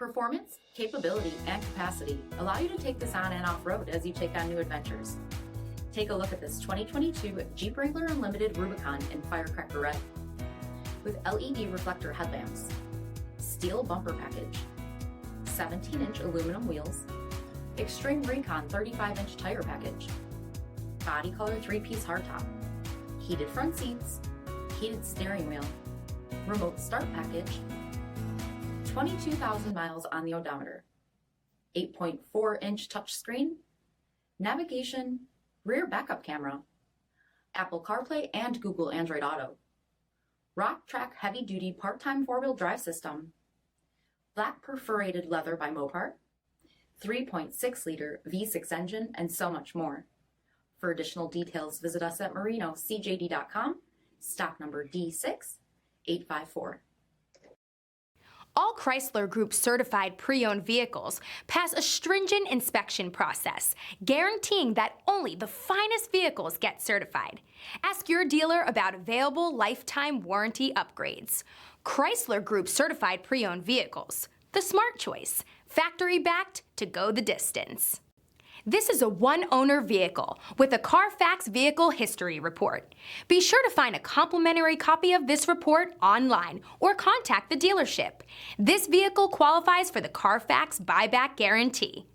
Performance, capability, and capacity allow you to take this on and off-road as you take on new adventures. Take a look at this 2022 Jeep Wrangler Unlimited Rubicon in Firecracker Red. With LED reflector headlamps, steel bumper package, 17-inch aluminum wheels, Xtreme Recon 35-inch tire package, body color 3-piece hardtop, heated front seats, heated steering wheel, remote start package, 22,000 miles on the odometer, 8.4-inch touchscreen, navigation, rear backup camera, Apple CarPlay and Google Android Auto, Rock Track heavy-duty part-time four-wheel drive system, black perforated leather by MOPAR, 3.6-liter V6 engine, and so much more. For additional details, visit us at MarinoCJD.com, stock number D6854. All Chrysler Group certified pre-owned vehicles pass a stringent inspection process, guaranteeing that only the finest vehicles get certified. Ask your dealer about available lifetime warranty upgrades. Chrysler Group certified pre-owned vehicles, the smart choice, factory-backed to go the distance. This is a one-owner vehicle with a Carfax Vehicle History Report. Be sure to find a complimentary copy of this report online or contact the dealership. This vehicle qualifies for the Carfax Buyback Guarantee.